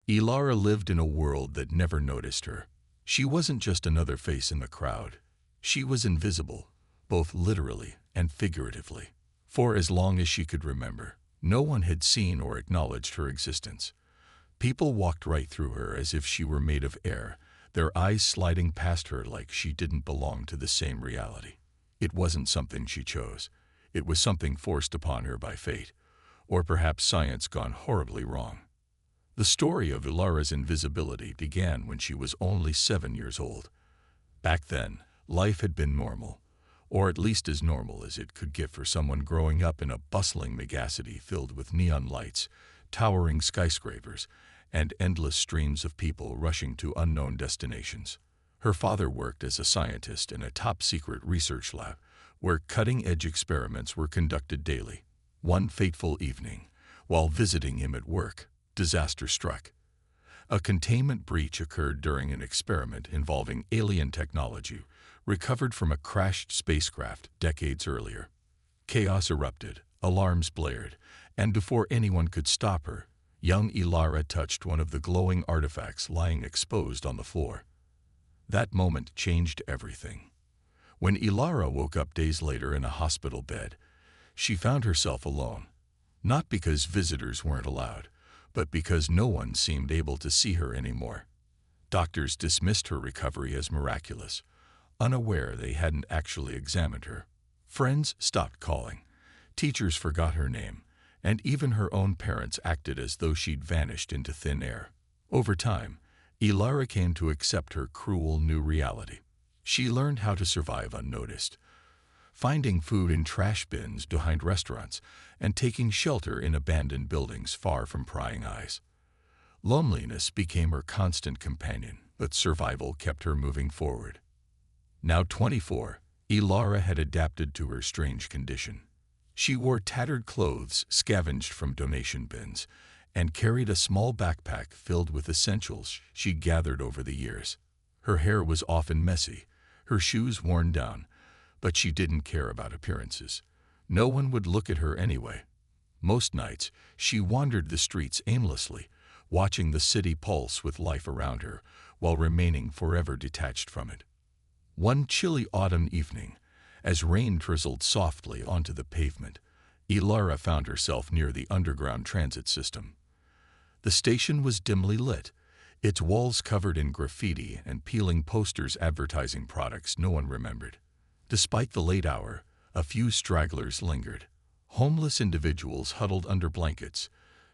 Ilara lived in a world that never noticed her. She wasn't just another face in the crowd. She was invisible, both literally and figuratively. For as long as she could remember, no one had seen or acknowledged her existence. People walked right through her as if she were made of air, their eyes sliding past her like she didn't belong to the same reality. It wasn't something she chose. It was something forced upon her by fate, or perhaps science gone horribly wrong. The story of Ilara's invisibility began when she was only 7 years old. Back then, life had been normal, or at least as normal as it could get for someone growing up in a bustling megacity filled with neon lights, towering skyscrapers, and endless streams of people rushing to unknown destinations. Her father worked as a scientist in a top-secret research lab where cutting-edge experiments were conducted daily. One fateful evening, while visiting him at work, disaster struck. A containment breach occurred during an experiment involving alien technology recovered from a crashed spacecraft decades earlier. Chaos erupted, alarms blared, and before anyone could stop her, young Ilara touched one of the glowing artifacts lying exposed on the floor. That moment changed everything. When Ilara woke up days later in a hospital bed, she found herself alone, not because visitors weren't allowed, but because no one seemed able to see her anymore. Doctors dismissed her recovery as miraculous, unaware they hadn't actually examined her. Friends stopped calling, teachers forgot her name, and even her own parents acted as though she'd vanished into thin air. Over time, Ilara came to accept her cruel new reality. She learned how to survive unnoticed, finding food in trash bins behind restaurants and taking shelter in abandoned buildings far from prying eyes. Loneliness became her constant companion, but survival kept her moving forward. Now 24, Ilara had adapted to her strange condition. She wore tattered clothes scavenged from donation bins and carried a small backpack filled with essentials she gathered over the years. Her hair was often messy, her shoes worn down, but she didn't care about appearances. No one would look at her anyway. Most nights, she wandered the streets aimlessly, watching the city pulse with life around her, while remaining forever detached from it. One chilly autumn evening, as rain drizzled softly onto the pavement, Ilara found herself near the underground transit system. The station was dimly lit, its walls covered in graffiti and peeling posters advertising products no one remembered. Despite the late hour, a few stragglers lingered. Homeless individuals huddled under blankets,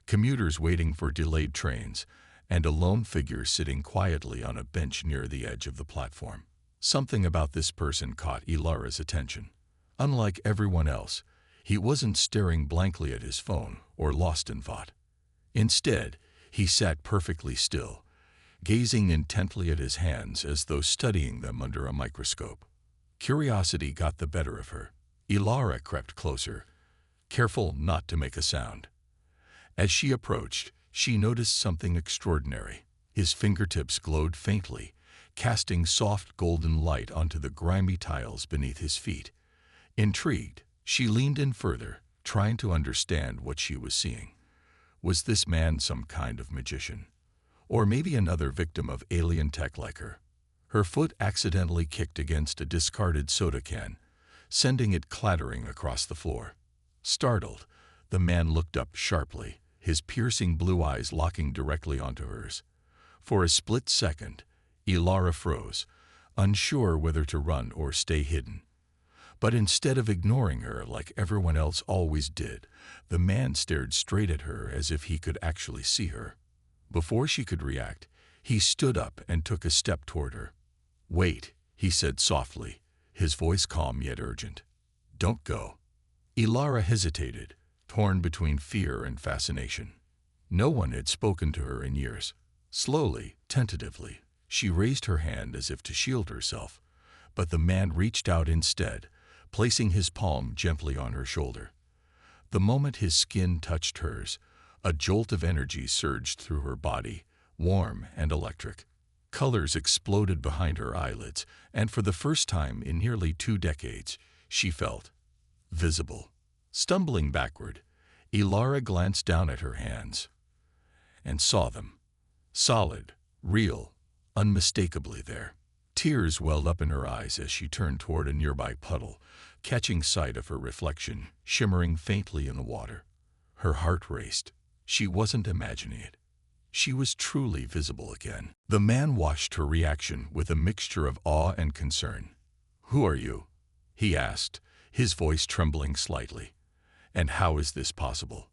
commuters waiting for delayed trains, and a lone figure sitting quietly on a bench near the edge of the platform. Something about this person caught Ilara's attention. Unlike everyone else, he wasn't staring blankly at his phone or lost in thought. Instead, he sat perfectly still, gazing intently at his hands as though studying them under a microscope. Curiosity got the better of her. Ilara crept closer, careful not to make a sound. As she approached, she noticed something extraordinary. His fingertips glowed faintly, casting soft golden light onto the grimy tiles beneath his feet. Intrigued, she leaned in further, trying to understand what she was seeing. Was this man some kind of magician? Or maybe another victim of alien tech like her? Her foot accidentally kicked against a discarded soda can, sending it clattering across the floor. Startled, the man looked up sharply, his piercing blue eyes locking directly onto hers. For a split second, Ilara froze, unsure whether to run or stay hidden. But instead of ignoring her like everyone else always did, the man stared straight at her as if he could actually see her. Before she could react, he stood up and took a step toward her. "Wait," he said softly, his voice calm yet urgent. "Don't go." Ilara hesitated, torn between fear and fascination. No one had spoken to her in years. Slowly, tentatively, she raised her hand as if to shield herself, but the man reached out instead, placing his palm gently on her shoulder. The moment his skin touched hers, a jolt of energy surged through her body, warm and electric. Colors exploded behind her eyelids, and for the first time in nearly 2 decades, she felt visible. Stumbling backward, Ilara glanced down at her hands and saw them. Solid, real, unmistakably there. Tears welled up in her eyes as she turned toward a nearby puddle, catching sight of her reflection shimmering faintly in the water. Her heart raced. She wasn't imagining it. She was truly visible again. The man watched her reaction with a mixture of awe and concern. "Who are you?" he asked, his voice trembling slightly. "And how is this possible?"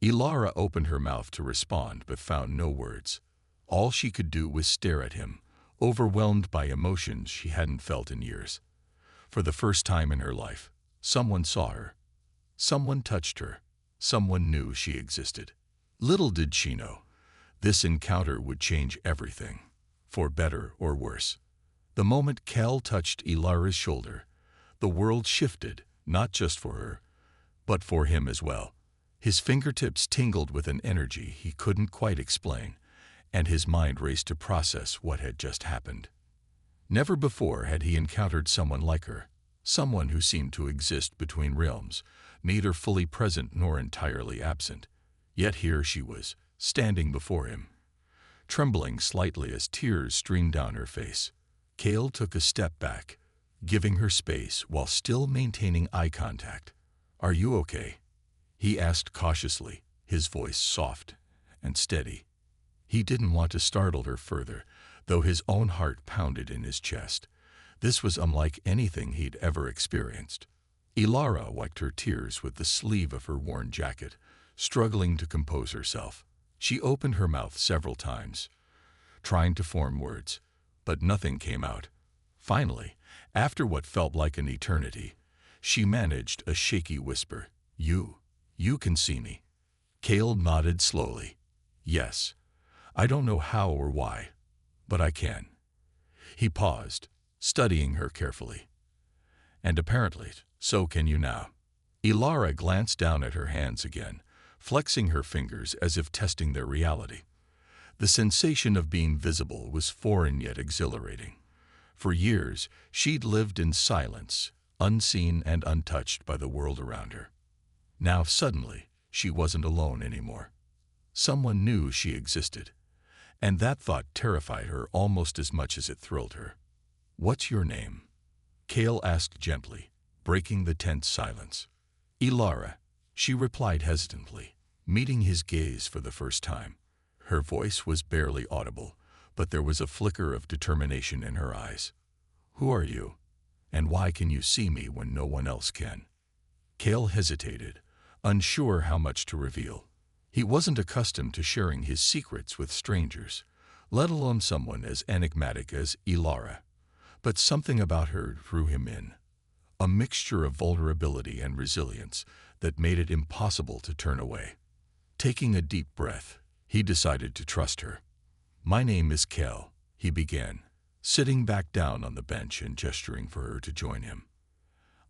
Ilara opened her mouth to respond but found no words. All she could do was stare at him, overwhelmed by emotions she hadn't felt in years. For the first time in her life, someone saw her. Someone touched her. Someone knew she existed. Little did she know, this encounter would change everything, for better or worse. The moment Cal touched Ilara's shoulder, the world shifted, not just for her, but for him as well. His fingertips tingled with an energy he couldn't quite explain, and his mind raced to process what had just happened. Never before had he encountered someone like her, someone who seemed to exist between realms, neither fully present nor entirely absent. Yet here she was, standing before him, trembling slightly as tears streamed down her face. Cale took a step back, giving her space while still maintaining eye contact. "Are you okay?" he asked cautiously, his voice soft and steady. He didn't want to startle her further, though his own heart pounded in his chest. This was unlike anything he'd ever experienced. Ilara wiped her tears with the sleeve of her worn jacket, struggling to compose herself. She opened her mouth several times, trying to form words, but nothing came out. Finally, after what felt like an eternity, she managed a shaky whisper. You can see me." Cale nodded slowly. "Yes. I don't know how or why, but I can." He paused, studying her carefully. "And apparently, so can you now." Ilara glanced down at her hands again, flexing her fingers as if testing their reality. The sensation of being visible was foreign yet exhilarating. For years, she'd lived in silence, unseen and untouched by the world around her. Now suddenly, she wasn't alone anymore. Someone knew she existed, and that thought terrified her almost as much as it thrilled her. "What's your name?" Cale asked gently, breaking the tense silence. "Ilara," she replied hesitantly, meeting his gaze for the first time. Her voice was barely audible, but there was a flicker of determination in her eyes. "Who are you? And why can you see me when no one else can?" Cale hesitated, unsure how much to reveal. He wasn't accustomed to sharing his secrets with strangers, let alone someone as enigmatic as Ilara. But something about her drew him in, a mixture of vulnerability and resilience that made it impossible to turn away. Taking a deep breath, he decided to trust her. "My name is Cale," he began, sitting back down on the bench and gesturing for her to join him.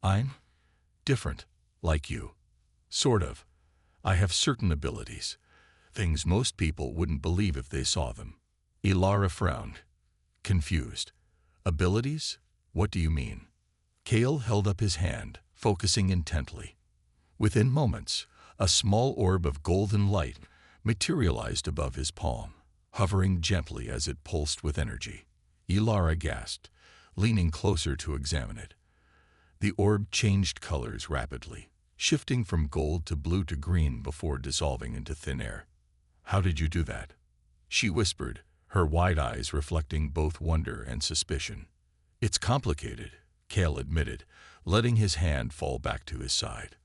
"I'm different, like you. Sort of. I have certain abilities, things most people wouldn't believe if they saw them." Ilara frowned, confused. "Abilities? What do you mean?" Cale held up his hand, focusing intently. Within moments, a small orb of golden light materialized above his palm, hovering gently as it pulsed with energy. Ilara gasped, leaning closer to examine it. The orb changed colors rapidly, shifting from gold to blue to green before dissolving into thin air. "How did you do that?" she whispered, her wide eyes reflecting both wonder and suspicion. "It's complicated," Cale admitted, letting his hand fall back to his side.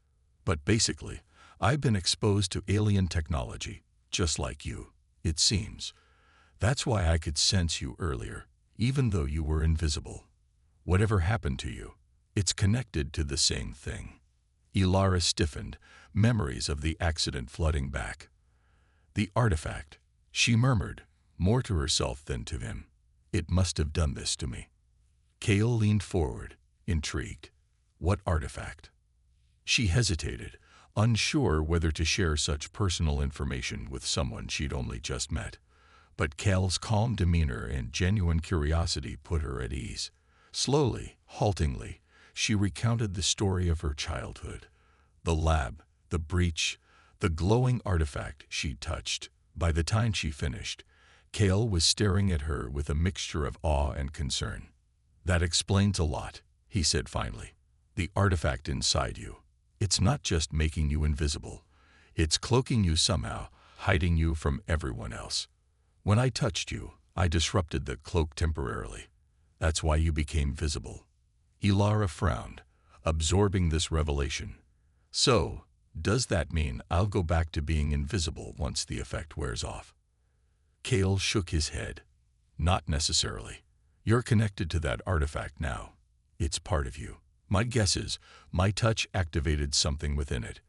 "But basically, I've been exposed to alien technology, just like you, it seems. That's why I could sense you earlier, even though you were invisible. Whatever happened to you, it's connected to the same thing." Ilara stiffened, memories of the accident flooding back. "The artifact," she murmured, more to herself than to him. "It must have done this to me." Cale leaned forward, intrigued. "What artifact?" She hesitated, unsure whether to share such personal information with someone she'd only just met. But Cale's calm demeanor and genuine curiosity put her at ease. Slowly, haltingly, she recounted the story of her childhood. The lab, the breach, the glowing artifact she'd touched. By the time she finished, Kale was staring at her with a mixture of awe and concern. "That explains a lot," he said finally. "The artifact inside you. It's not just making you invisible. It's cloaking you somehow, hiding you from everyone else. When I touched you, I disrupted the cloak temporarily. That's why you became visible." Ilara frowned, absorbing this revelation. "So, does that mean I'll go back to being invisible once the effect wears off?" Kale shook his head. "Not necessarily. You're connected to that artifact now. It's part of you. My guess is my touch activated something within it.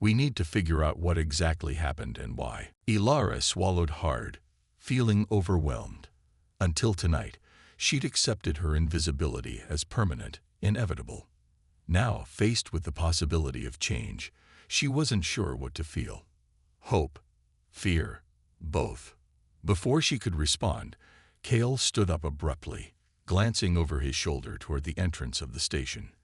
We need to figure out what exactly happened and why." Ilara swallowed hard, feeling overwhelmed. Until tonight, she'd accepted her invisibility as permanent, inevitable. Now, faced with the possibility of change, she wasn't sure what to feel. Hope, fear, both. Before she could respond, Kale stood up abruptly, glancing over his shoulder toward the entrance of the station.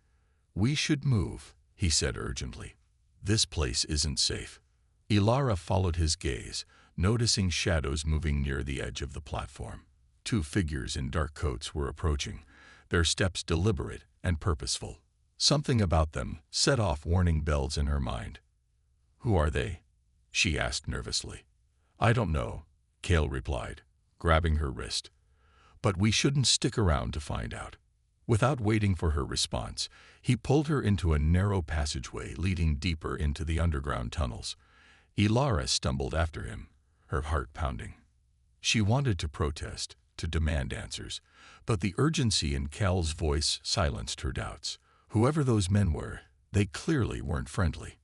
"We should move," he said urgently. "This place isn't safe." Ilara followed his gaze, noticing shadows moving near the edge of the platform. Two figures in dark coats were approaching, their steps deliberate and purposeful. Something about them set off warning bells in her mind. "Who are they?" she asked nervously. "I don't know," Kale replied, grabbing her wrist. "But we shouldn't stick around to find out." Without waiting for her response, he pulled her into a narrow passageway leading deeper into the underground tunnels. Ilara stumbled after him, her heart pounding. She wanted to protest, to demand answers, but the urgency in Cal's voice silenced her doubts. Whoever those men were, they clearly weren't friendly.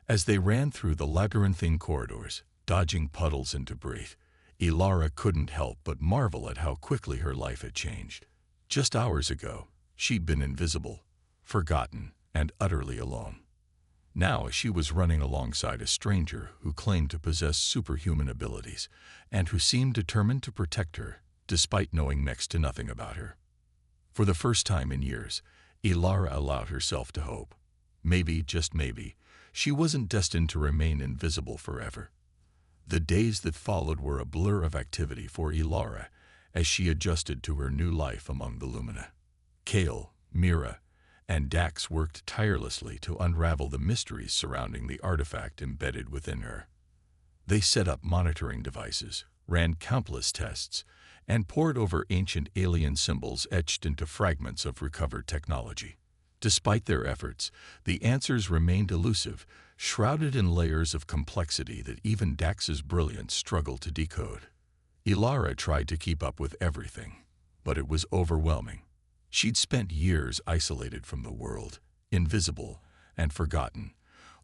As they ran through the labyrinthine corridors, dodging puddles and debris, Ilara couldn't help but marvel at how quickly her life had changed. Just hours ago, she'd been invisible, forgotten, and utterly alone. Now she was running alongside a stranger who claimed to possess superhuman abilities and who seemed determined to protect her, despite knowing next to nothing about her. For the first time in years, Ilara allowed herself to hope. Maybe, just maybe, she wasn't destined to remain invisible forever. The days that followed were a blur of activity for Ilara as she adjusted to her new life among the Lumina. Kale, Mira, and Dax worked tirelessly to unravel the mysteries surrounding the artifact embedded within her. They set up monitoring devices, ran countless tests, and pored over ancient alien symbols etched into fragments of recovered technology. Despite their efforts, the answers remained elusive, shrouded in layers of complexity that even Dax's brilliance struggled to decode. Ilara tried to keep up with everything, but it was overwhelming. She'd spent years isolated from the world, invisible and forgotten,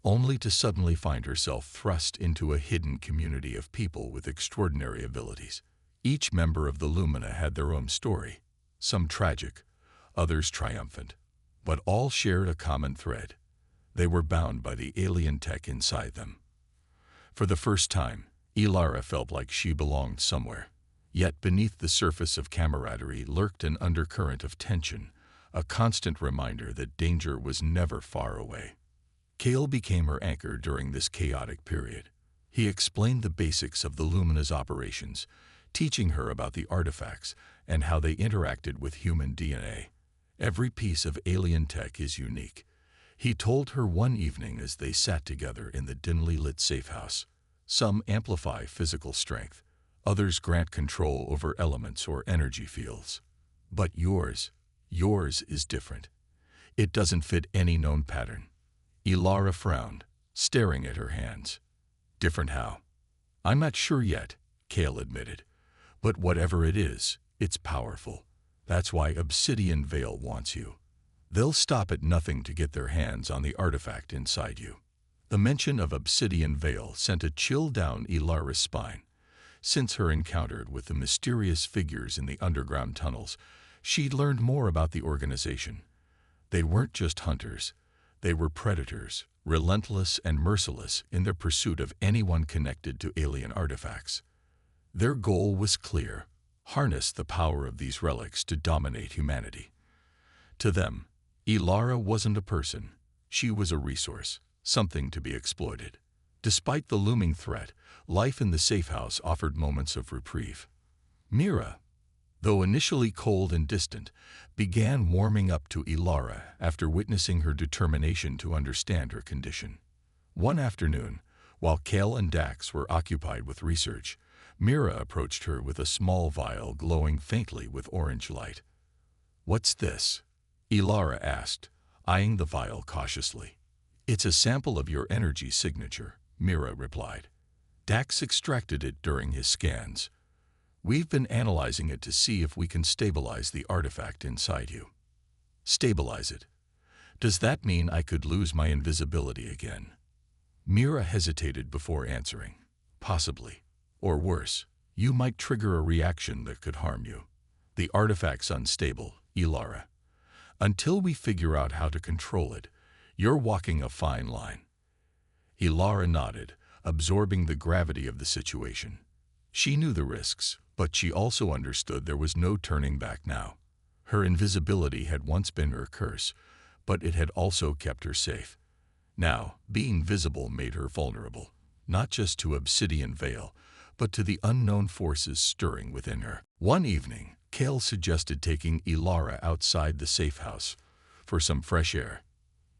only to suddenly find herself thrust into a hidden community of people with extraordinary abilities. Each member of the Lumina had their own story, some tragic, others triumphant, but all shared a common thread. They were bound by the alien tech inside them. For the first time, Ilara felt like she belonged somewhere. Yet beneath the surface of camaraderie lurked an undercurrent of tension, a constant reminder that danger was never far away. Kale became her anchor during this chaotic period. He explained the basics of the Lumina's operations, teaching her about the artifacts and how they interacted with human DNA. Every piece of alien tech is unique, he told her one evening as they sat together in the dimly lit safe house. Some amplify physical strength, others grant control over elements or energy fields. But yours is different. It doesn't fit any known pattern. Ilara frowned, staring at her hands. Different how? I'm not sure yet, Kale admitted. But whatever it is, it's powerful. That's why Obsidian Veil wants you. They'll stop at nothing to get their hands on the artifact inside you. The mention of Obsidian Veil sent a chill down Ilara's spine. Since her encounter with the mysterious figures in the underground tunnels, she'd learned more about the organization. They weren't just hunters. They were predators, relentless and merciless in their pursuit of anyone connected to alien artifacts. Their goal was clear: harness the power of these relics to dominate humanity. To them, Ilara wasn't a person. She was a resource, something to be exploited. Despite the looming threat, life in the safe house offered moments of reprieve. Mira, though initially cold and distant, began warming up to Ilara after witnessing her determination to understand her condition. One afternoon, while Kale and Dax were occupied with research, Mira approached her with a small vial glowing faintly with orange light. "What's this?" Ilara asked, eyeing the vial cautiously. "It's a sample of your energy signature," Mira replied. Dax extracted it during his scans. "We've been analyzing it to see if we can stabilize the artifact inside you." "Stabilize it? Does that mean I could lose my invisibility again?" Mira hesitated before answering. "Possibly. Or worse, you might trigger a reaction that could harm you. The artifact's unstable, Ilara. Until we figure out how to control it, you're walking a fine line." Ilara nodded, absorbing the gravity of the situation. She knew the risks, but she also understood there was no turning back now. Her invisibility had once been her curse, but it had also kept her safe. Now, being visible made her vulnerable, not just to Obsidian Vale, but to the unknown forces stirring within her. One evening, Kale suggested taking Ilara outside the safe house for some fresh air.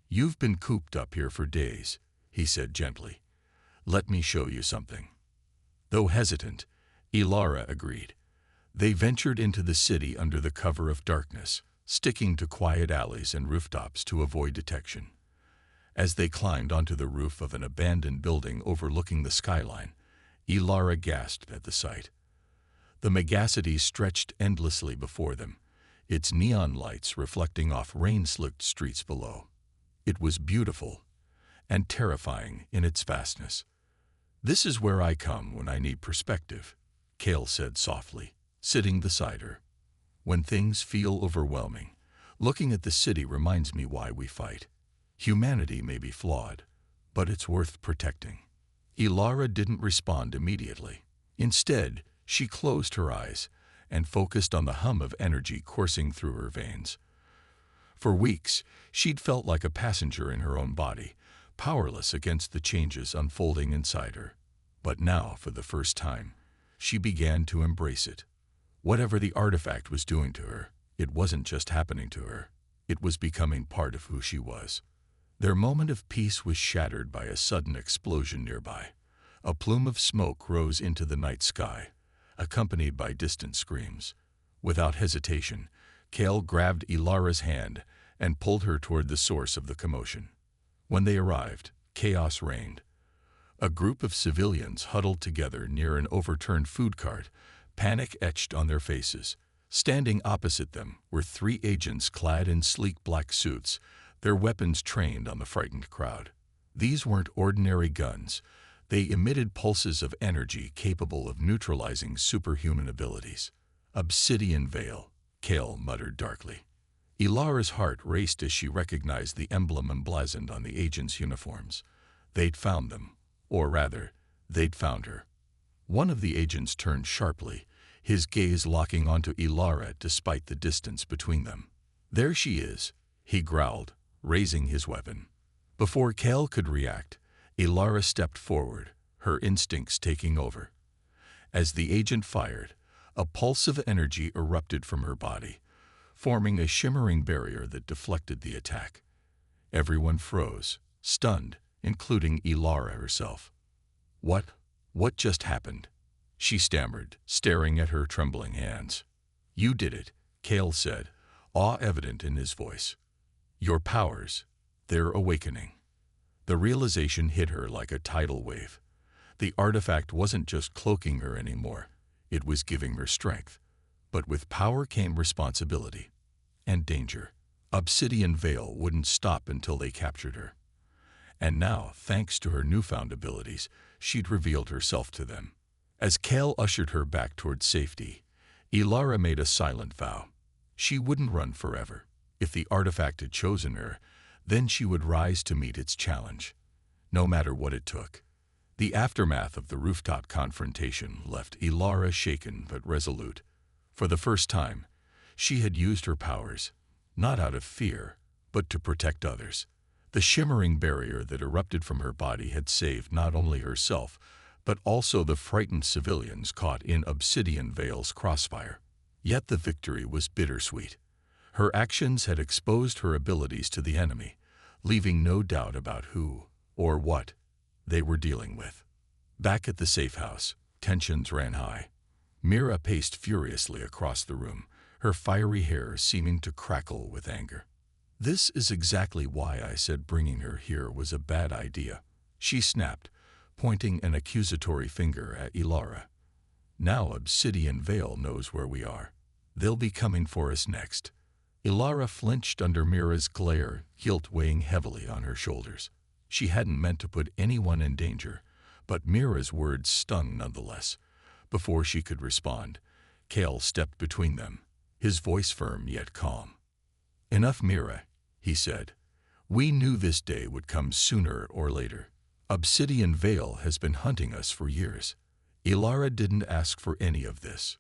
"You've been cooped up here for days," he said gently. "Let me show you something." Though hesitant, Ilara agreed. They ventured into the city under the cover of darkness, sticking to quiet alleys and rooftops to avoid detection. As they climbed onto the roof of an abandoned building overlooking the skyline, Ilara gasped at the sight. The megacity stretched endlessly before them, its neon lights reflecting off rain-slicked streets below. It was beautiful and terrifying in its vastness. "This is where I come when I need perspective," Kale said softly, sitting beside her. "When things feel overwhelming, looking at the city reminds me why we fight. Humanity may be flawed, but it's worth protecting." Ilara didn't respond immediately. Instead, she closed her eyes and focused on the hum of energy coursing through her veins. For weeks, she'd felt like a passenger in her own body, powerless against the changes unfolding inside her. But now, for the first time, she began to embrace it. Whatever the artifact was doing to her, it wasn't just happening to her. It was becoming part of who she was. Their moment of peace was shattered by a sudden explosion nearby. A plume of smoke rose into the night sky, accompanied by distant screams. Without hesitation, Kale grabbed Ilara's hand and pulled her toward the source of the commotion. When they arrived, chaos reigned. A group of civilians huddled together near an overturned food cart, panic etched on their faces. Standing opposite them were 3 agents clad in sleek black suits, their weapons trained on the frightened crowd. These weren't ordinary guns. They emitted pulses of energy capable of neutralizing superhuman abilities. "Obsidian Vale," Kale muttered darkly. Ilara's heart raced as she recognized the emblem emblazoned on the agents' uniforms. They'd found them, or rather, they'd found her. One of the agents turned sharply, his gaze locking onto Ilara despite the distance between them. "There she is," he growled, raising his weapon. Before Kale could react, Ilara stepped forward, her instincts taking over. As the agent fired, a pulse of energy erupted from her body, forming a shimmering barrier that deflected the attack. Everyone froze, stunned, including Ilara herself. What just happened?" she stammered, staring at her trembling hands. "You did it," Kale said, awe evident in his voice. "Your powers, they're awakening." The realization hit her like a tidal wave. The artifact wasn't just cloaking her anymore, it was giving her strength. But with power came responsibility and danger. Obsidian Vale wouldn't stop until they captured her. And now, thanks to her newfound abilities, she'd revealed herself to them. As Kale ushered her back toward safety, Ilara made a silent vow. She wouldn't run forever. If the artifact had chosen her, then she would rise to meet its challenge, no matter what it took. The aftermath of the rooftop confrontation left Ilara shaken but resolute. For the first time, she had used her powers, not out of fear, but to protect others. The shimmering barrier that erupted from her body had saved not only herself, but also the frightened civilians caught in Obsidian Vale's crossfire. Yet the victory was bittersweet. Her actions had exposed her abilities to the enemy, leaving no doubt about who or what they were dealing with. Back at the safe house, tensions ran high. Mira paced furiously across the room, her fiery hair seeming to crackle with anger. "This is exactly why I said bringing her here was a bad idea," she snapped, pointing an accusatory finger at Ilara. "Now Obsidian Vale knows where we are. They'll be coming for us next." Ilara flinched under Mira's glare, guilt weighing heavily on her shoulders. She hadn't meant to put anyone in danger, but Mira's words stung nonetheless. Before she could respond, Kale stepped between them, his voice firm yet calm. "Enough, Mira," he said. "We knew this day would come sooner or later. Obsidian Vale has been hunting us for years. Ilara didn't ask for any of this."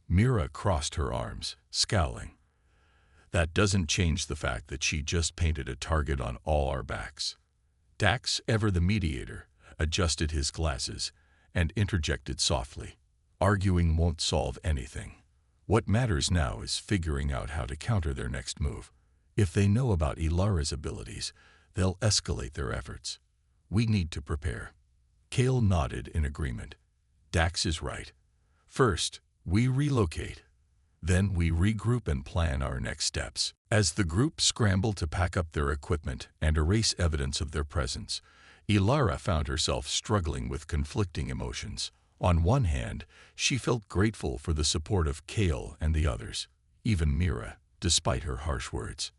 Mira crossed her arms, scowling. "That doesn't change the fact that she just painted a target on all our backs." Dax, ever the mediator, adjusted his glasses and interjected softly. "Arguing won't solve anything. What matters now is figuring out how to counter their next move. If they know about Ilara's abilities, they'll escalate their efforts. We need to prepare." Kale nodded in agreement. "Dax is right. First, we relocate. Then we regroup and plan our next steps." As the group scrambled to pack up their equipment and erase evidence of their presence, Ilara found herself struggling with conflicting emotions. On one hand, she felt grateful for the support of Kale and the others, even Mira, despite her harsh words.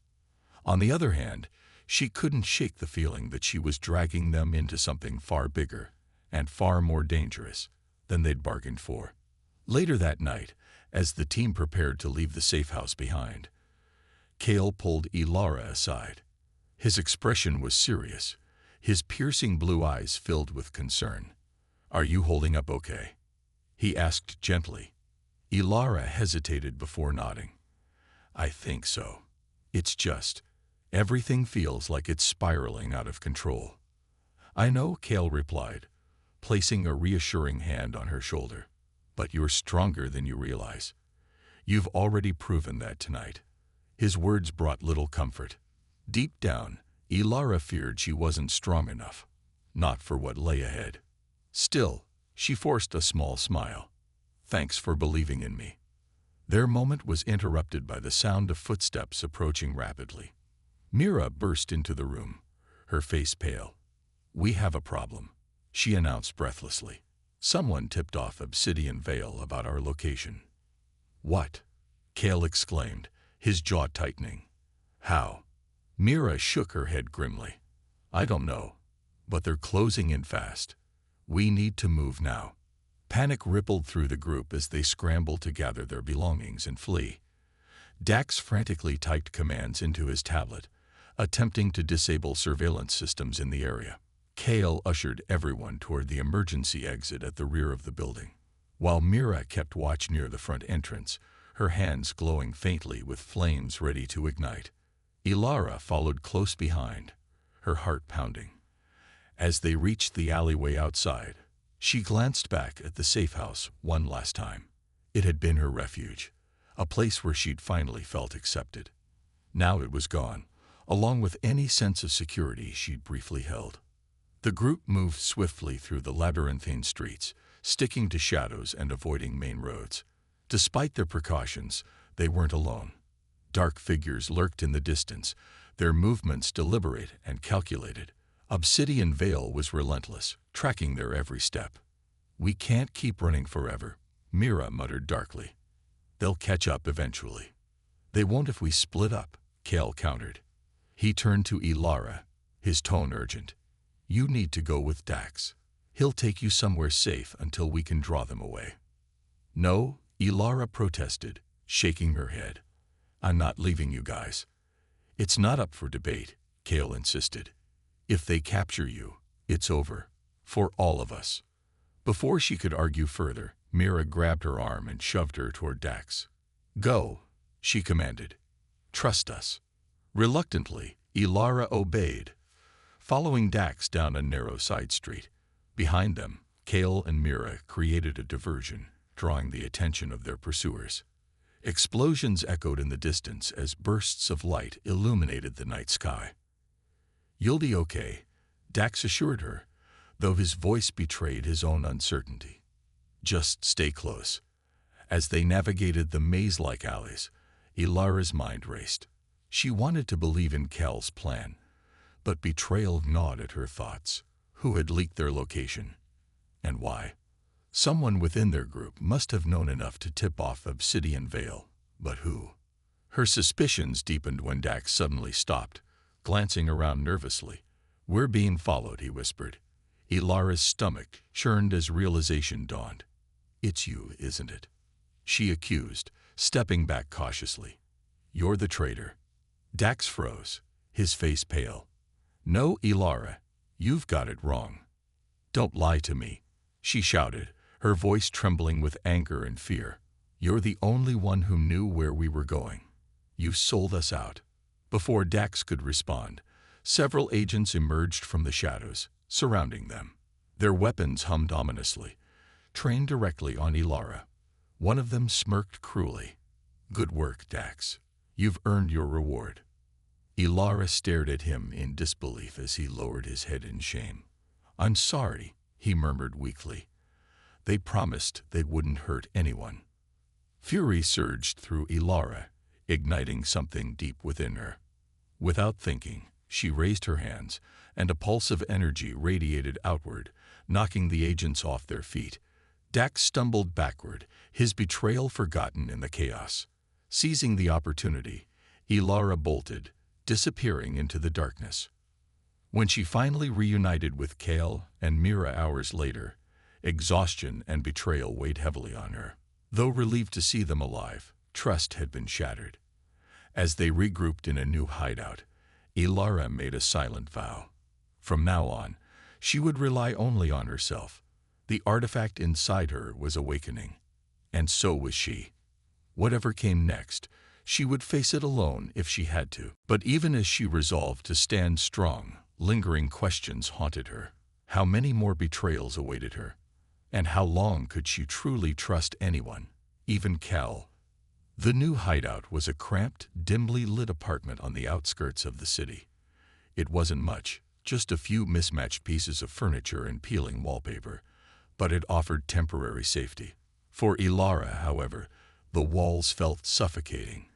On the other hand, she couldn't shake the feeling that she was dragging them into something far bigger and far more dangerous than they'd bargained for. Later that night, as the team prepared to leave the safe house behind, Kale pulled Ilara aside. His expression was serious, his piercing blue eyes filled with concern. "Are you holding up okay?" he asked gently. Ilara hesitated before nodding. "I think so. It's just, everything feels like it's spiraling out of control." "I know," Kale replied, placing a reassuring hand on her shoulder. "But you're stronger than you realize. You've already proven that tonight." His words brought little comfort. Deep down, Ilara feared she wasn't strong enough, not for what lay ahead. Still, she forced a small smile. "Thanks for believing in me." Their moment was interrupted by the sound of footsteps approaching rapidly. Mira burst into the room, her face pale. "We have a problem," she announced breathlessly. "Someone tipped off Obsidian Vale about our location." "What?" Kale exclaimed, his jaw tightening. "How?" Mira shook her head grimly. "I don't know, but they're closing in fast. We need to move now." Panic rippled through the group as they scrambled to gather their belongings and flee. Dax frantically typed commands into his tablet, attempting to disable surveillance systems in the area. Kale ushered everyone toward the emergency exit at the rear of the building, while Mira kept watch near the front entrance, her hands glowing faintly with flames ready to ignite. Ilara followed close behind, her heart pounding. As they reached the alleyway outside, she glanced back at the safe house one last time. It had been her refuge, a place where she'd finally felt accepted. Now it was gone, along with any sense of security she'd briefly held. The group moved swiftly through the labyrinthine streets, sticking to shadows and avoiding main roads. Despite their precautions, they weren't alone. Dark figures lurked in the distance, their movements deliberate and calculated. Obsidian Vale was relentless, tracking their every step. "We can't keep running forever," Mira muttered darkly. "They'll catch up eventually." "They won't if we split up," Kale countered. He turned to Ilara, his tone urgent. "You need to go with Dax. He'll take you somewhere safe until we can draw them away." "No," Ilara protested, shaking her head. "I'm not leaving you guys." "It's not up for debate," Kale insisted. "If they capture you, it's over. For all of us." Before she could argue further, Mira grabbed her arm and shoved her toward Dax. "Go," she commanded. "Trust us." Reluctantly, Ilara obeyed, following Dax down a narrow side street. Behind them, Kale and Mira created a diversion, drawing the attention of their pursuers. Explosions echoed in the distance as bursts of light illuminated the night sky. "You'll be okay," Dax assured her, though his voice betrayed his own uncertainty. "Just stay close." As they navigated the maze-like alleys, Ilara's mind raced. She wanted to believe in Kel's plan, but betrayal gnawed at her thoughts. Who had leaked their location? And why? Someone within their group must have known enough to tip off Obsidian Vale, but who? Her suspicions deepened when Dax suddenly stopped, glancing around nervously. "We're being followed," he whispered. Ilara's stomach churned as realization dawned. "It's you, isn't it?" she accused, stepping back cautiously. "You're the traitor." Dax froze, his face pale. "No, Ilara, you've got it wrong." "Don't lie to me," she shouted, her voice trembling with anger and fear. "You're the only one who knew where we were going. You sold us out." Before Dax could respond, several agents emerged from the shadows, surrounding them. Their weapons hummed ominously, trained directly on Ilara. One of them smirked cruelly. "Good work, Dax. You've earned your reward." Ilara stared at him in disbelief as he lowered his head in shame. "I'm sorry," he murmured weakly. "They promised they wouldn't hurt anyone." Fury surged through Ilara, igniting something deep within her. Without thinking, she raised her hands, and a pulse of energy radiated outward, knocking the agents off their feet. Dax stumbled backward, his betrayal forgotten in the chaos. Seizing the opportunity, Ilara bolted, disappearing into the darkness. When she finally reunited with Kale and Mira hours later, exhaustion and betrayal weighed heavily on her. Though relieved to see them alive, trust had been shattered. As they regrouped in a new hideout, Ilara made a silent vow. From now on, she would rely only on herself. The artifact inside her was awakening, and so was she. Whatever came next, she would face it alone if she had to. But even as she resolved to stand strong, lingering questions haunted her. How many more betrayals awaited her? And how long could she truly trust anyone, even Cal? The new hideout was a cramped, dimly lit apartment on the outskirts of the city. It wasn't much, just a few mismatched pieces of furniture and peeling wallpaper, but it offered temporary safety. For Ilara, however, the walls felt suffocating.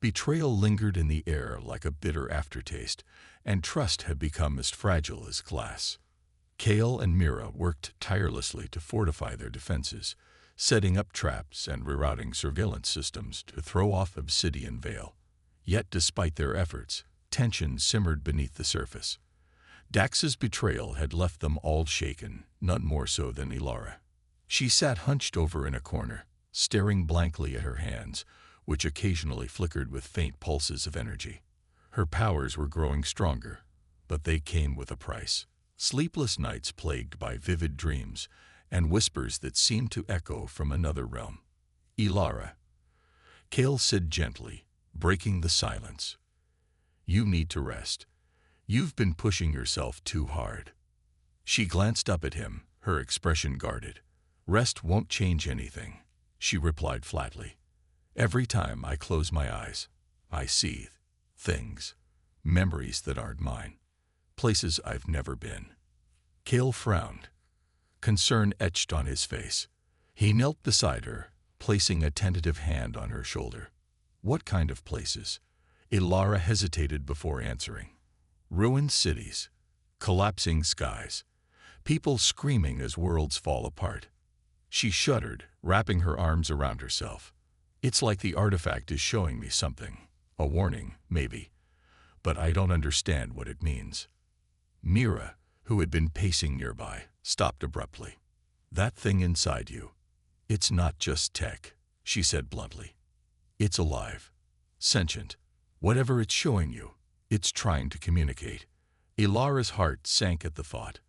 Betrayal lingered in the air like a bitter aftertaste, and trust had become as fragile as glass. Kale and Mira worked tirelessly to fortify their defenses, setting up traps and rerouting surveillance systems to throw off Obsidian Vale. Yet despite their efforts, tension simmered beneath the surface. Dax's betrayal had left them all shaken, none more so than Ilara. She sat hunched over in a corner, staring blankly at her hands, which occasionally flickered with faint pulses of energy. Her powers were growing stronger, but they came with a price. Sleepless nights plagued by vivid dreams and whispers that seemed to echo from another realm. "Ilara," Kale said gently, breaking the silence. "You need to rest. You've been pushing yourself too hard." She glanced up at him, her expression guarded. "Rest won't change anything," she replied flatly. "Every time I close my eyes, I see things, memories that aren't mine, places I've never been." Kale frowned, concern etched on his face. He knelt beside her, placing a tentative hand on her shoulder. "What kind of places?" Ilara hesitated before answering. "Ruined cities, collapsing skies, people screaming as worlds fall apart." She shuddered, wrapping her arms around herself. "It's like the artifact is showing me something. A warning, maybe. But I don't understand what it means." Mira, who had been pacing nearby, stopped abruptly. "That thing inside you, it's not just tech," she said bluntly. "It's alive, sentient. Whatever it's showing you, it's trying to communicate." Ilara's heart sank at the thought.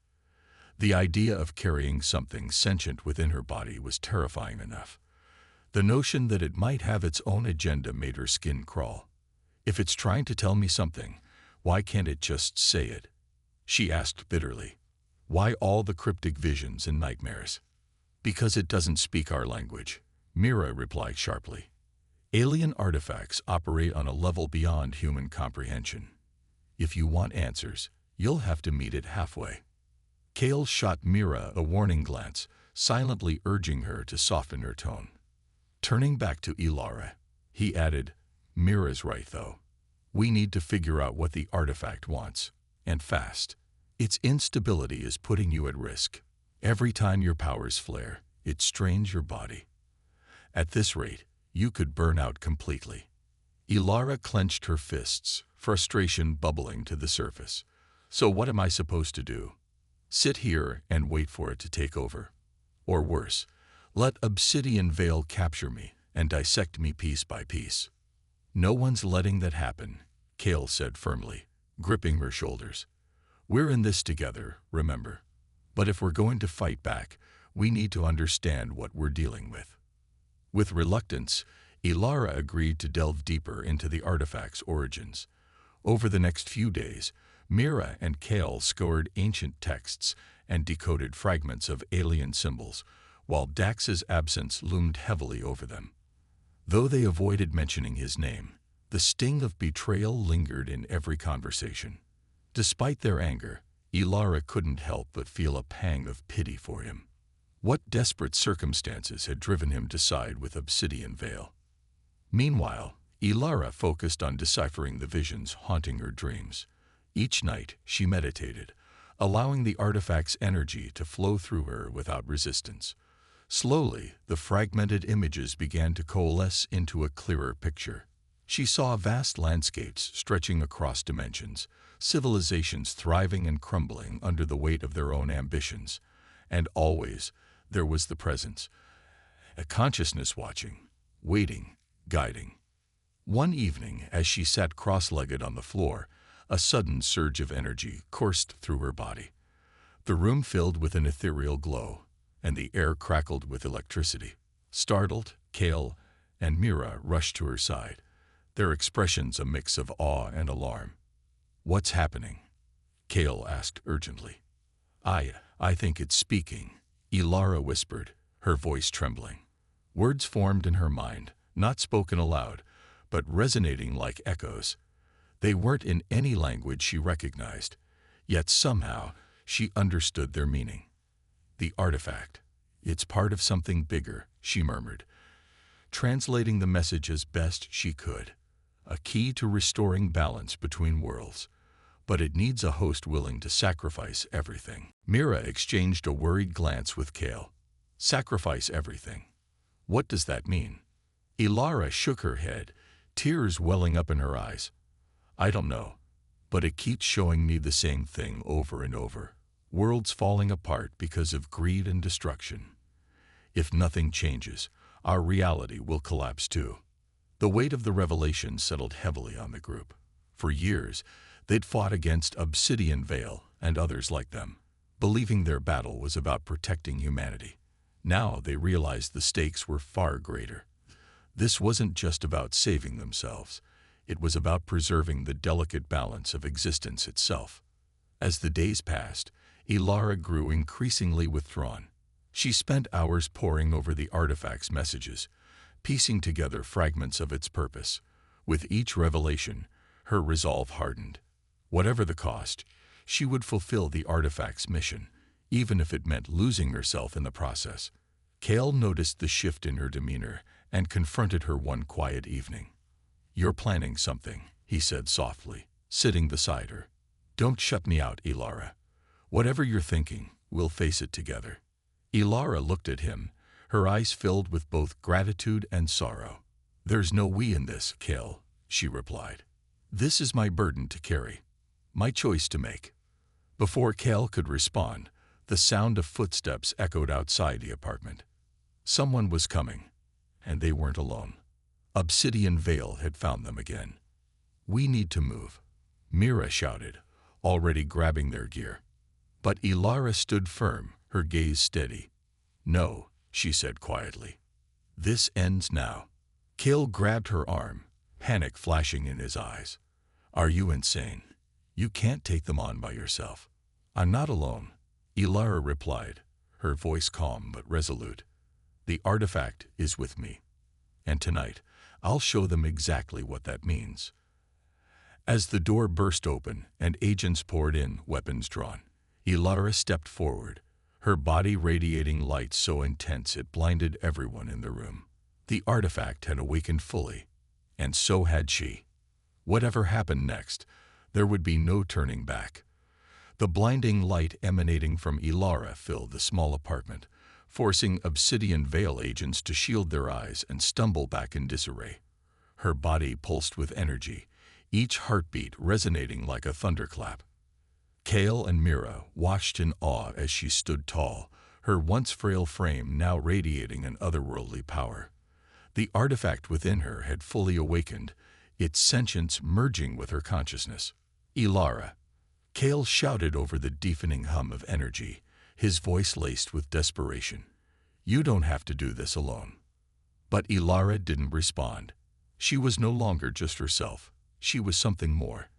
The idea of carrying something sentient within her body was terrifying enough. The notion that it might have its own agenda made her skin crawl. "If it's trying to tell me something, why can't it just say it?" She asked bitterly. Why all the cryptic visions and nightmares? Because it doesn't speak our language, Mira replied sharply. Alien artifacts operate on a level beyond human comprehension. If you want answers, you'll have to meet it halfway. Kale shot Mira a warning glance, silently urging her to soften her tone. Turning back to Ilara, he added, Mira's right though. We need to figure out what the artifact wants, and fast. Its instability is putting you at risk. Every time your powers flare, it strains your body. At this rate, you could burn out completely. Ilara clenched her fists, frustration bubbling to the surface. So what am I supposed to do? Sit here and wait for it to take over? Or worse, let Obsidian Veil capture me and dissect me piece by piece? No one's letting that happen, Kale said firmly, gripping her shoulders. We're in this together, remember. But if we're going to fight back, we need to understand what we're dealing with. With reluctance, Ilara agreed to delve deeper into the artifact's origins. Over the next few days, Mira and Kale scoured ancient texts and decoded fragments of alien symbols, while Dax's absence loomed heavily over them. Though they avoided mentioning his name, the sting of betrayal lingered in every conversation. Despite their anger, Ilara couldn't help but feel a pang of pity for him. What desperate circumstances had driven him to side with Obsidian Veil? Meanwhile, Ilara focused on deciphering the visions haunting her dreams. Each night, she meditated, allowing the artifact's energy to flow through her without resistance. Slowly, the fragmented images began to coalesce into a clearer picture. She saw vast landscapes stretching across dimensions, civilizations thriving and crumbling under the weight of their own ambitions. And always, there was the presence, a consciousness watching, waiting, guiding. One evening, as she sat cross-legged on the floor, a sudden surge of energy coursed through her body. The room filled with an ethereal glow, and the air crackled with electricity. Startled, Kale and Mira rushed to her side, their expressions a mix of awe and alarm. What's happening? Kale asked urgently. I think it's speaking, Ilara whispered, her voice trembling. Words formed in her mind, not spoken aloud, but resonating like echoes. They weren't in any language she recognized, yet somehow she understood their meaning. The artifact. It's part of something bigger, she murmured, translating the message as best she could. A key to restoring balance between worlds. But it needs a host willing to sacrifice everything. Mira exchanged a worried glance with Kale. Sacrifice everything. What does that mean? Ilara shook her head, tears welling up in her eyes. I don't know, but it keeps showing me the same thing over and over. Worlds falling apart because of greed and destruction. If nothing changes, our reality will collapse too. The weight of the revelation settled heavily on the group. For years, they'd fought against Obsidian Veil and others like them, believing their battle was about protecting humanity. Now they realized the stakes were far greater. This wasn't just about saving themselves. It was about preserving the delicate balance of existence itself. As the days passed, Ilara grew increasingly withdrawn. She spent hours poring over the artifact's messages, piecing together fragments of its purpose. With each revelation, her resolve hardened. Whatever the cost, she would fulfill the artifact's mission, even if it meant losing herself in the process. Kale noticed the shift in her demeanor and confronted her one quiet evening. You're planning something, he said softly, sitting beside her. Don't shut me out, Ilara. Whatever you're thinking, we'll face it together. Ilara looked at him, her eyes filled with both gratitude and sorrow. There's no we in this, Kale, she replied. This is my burden to carry, my choice to make. Before Kale could respond, the sound of footsteps echoed outside the apartment. Someone was coming, and they weren't alone. Obsidian Veil had found them again. We need to move, Mira shouted, already grabbing their gear. But Ilara stood firm, her gaze steady. No, she said quietly. This ends now. Kale grabbed her arm, panic flashing in his eyes. Are you insane? You can't take them on by yourself. I'm not alone, Ilara replied, her voice calm but resolute. The artifact is with me. And tonight, I'll show them exactly what that means. As the door burst open and agents poured in, weapons drawn, Ilara stepped forward, her body radiating light so intense it blinded everyone in the room. The artifact had awakened fully, and so had she. Whatever happened next, there would be no turning back. The blinding light emanating from Ilara filled the small apartment, forcing Obsidian Veil agents to shield their eyes and stumble back in disarray. Her body pulsed with energy, each heartbeat resonating like a thunderclap. Kale and Mira watched in awe as she stood tall, her once frail frame now radiating an otherworldly power. The artifact within her had fully awakened, its sentience merging with her consciousness. Ilara. Kale shouted over the deafening hum of energy, his voice laced with desperation. You don't have to do this alone. But Ilara didn't respond. She was no longer just herself. She was something more.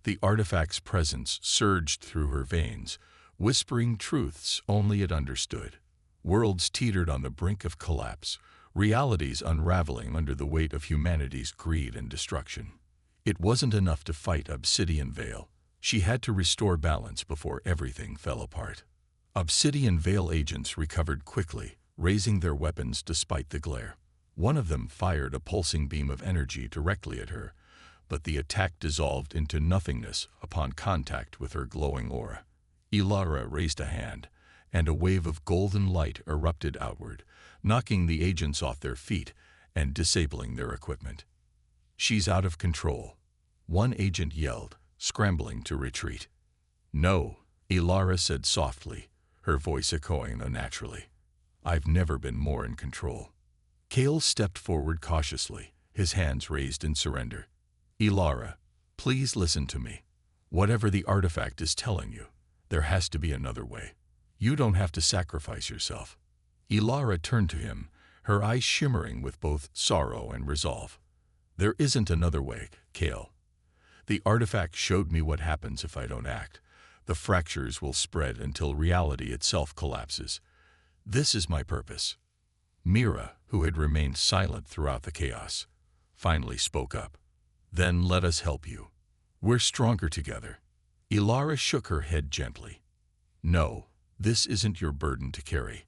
The artifact's presence surged through her veins, whispering truths only it understood. Worlds teetered on the brink of collapse, realities unraveling under the weight of humanity's greed and destruction. It wasn't enough to fight Obsidian Veil. She had to restore balance before everything fell apart. Obsidian Veil agents recovered quickly, raising their weapons despite the glare. One of them fired a pulsing beam of energy directly at her, but the attack dissolved into nothingness upon contact with her glowing aura. Ilara raised a hand, and a wave of golden light erupted outward, knocking the agents off their feet and disabling their equipment. She's out of control, one agent yelled, scrambling to retreat. No, Ilara said softly, her voice echoing unnaturally. I've never been more in control. Kale stepped forward cautiously, his hands raised in surrender. Ilara, please listen to me. Whatever the artifact is telling you, there has to be another way. You don't have to sacrifice yourself. Ilara turned to him, her eyes shimmering with both sorrow and resolve. There isn't another way, Kale. The artifact showed me what happens if I don't act. The fractures will spread until reality itself collapses. This is my purpose. Mira, who had remained silent throughout the chaos, finally spoke up. Then let us help you. We're stronger together. Ilara shook her head gently. No, this isn't your burden to carry.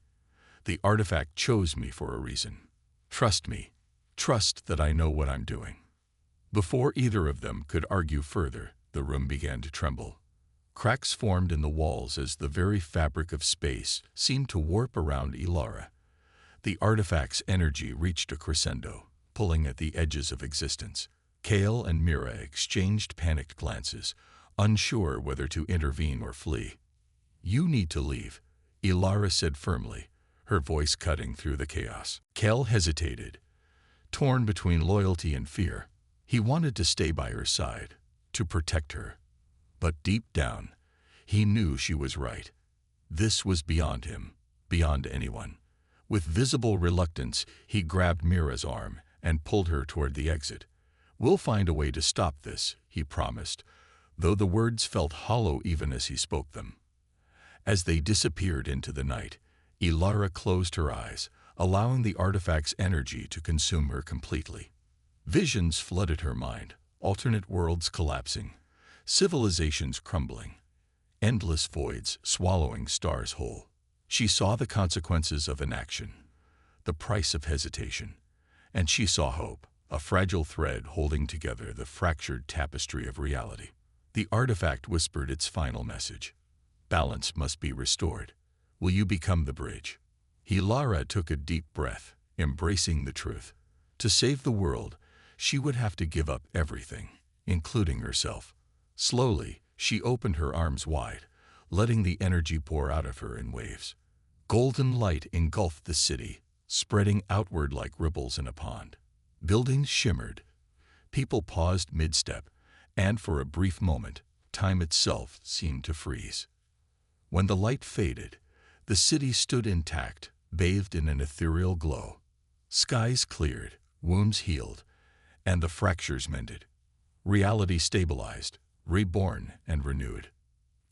The artifact chose me for a reason. Trust me. Trust that I know what I'm doing. Before either of them could argue further, the room began to tremble. Cracks formed in the walls as the very fabric of space seemed to warp around Ilara. The artifact's energy reached a crescendo, pulling at the edges of existence. Kale and Mira exchanged panicked glances, unsure whether to intervene or flee. You need to leave, Ilara said firmly, her voice cutting through the chaos. Kale hesitated, torn between loyalty and fear. He wanted to stay by her side, to protect her. But deep down, he knew she was right. This was beyond him, beyond anyone. With visible reluctance, he grabbed Mira's arm and pulled her toward the exit. We'll find a way to stop this, he promised, though the words felt hollow even as he spoke them. As they disappeared into the night, Ilara closed her eyes, allowing the artifact's energy to consume her completely. Visions flooded her mind, alternate worlds collapsing, civilizations crumbling, endless voids swallowing stars whole. She saw the consequences of inaction, the price of hesitation, and she saw hope, a fragile thread holding together the fractured tapestry of reality. The artifact whispered its final message. Balance must be restored. Will you become the bridge? Ilara took a deep breath, embracing the truth. To save the world, she would have to give up everything, including herself. Slowly, she opened her arms wide, letting the energy pour out of her in waves. Golden light engulfed the city, spreading outward like ripples in a pond. Buildings shimmered. People paused mid-step, and for a brief moment, time itself seemed to freeze. When the light faded, the city stood intact, bathed in an ethereal glow. Skies cleared, wounds healed, and the fractures mended. Reality stabilized, reborn and renewed.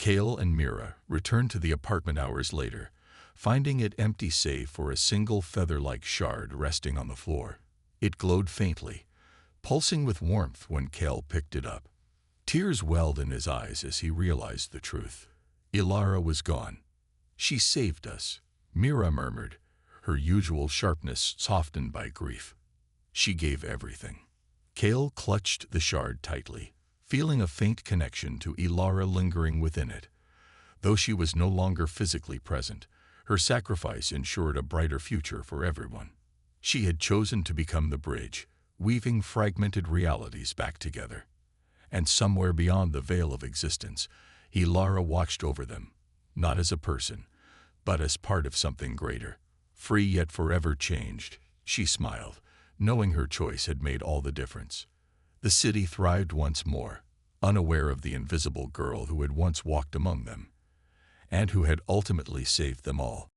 Kale and Mira returned to the apartment hours later, finding it empty save for a single feather-like shard resting on the floor. It glowed faintly, pulsing with warmth when Kale picked it up. Tears welled in his eyes as he realized the truth. Ilara was gone. "She saved us," Mira murmured, her usual sharpness softened by grief. "She gave everything." Kale clutched the shard tightly, feeling a faint connection to Ilara lingering within it. Though she was no longer physically present, her sacrifice ensured a brighter future for everyone. She had chosen to become the bridge, weaving fragmented realities back together. And somewhere beyond the veil of existence, Ilara watched over them, not as a person, but as part of something greater. Free yet forever changed, she smiled, knowing her choice had made all the difference. The city thrived once more, unaware of the invisible girl who had once walked among them, and who had ultimately saved them all.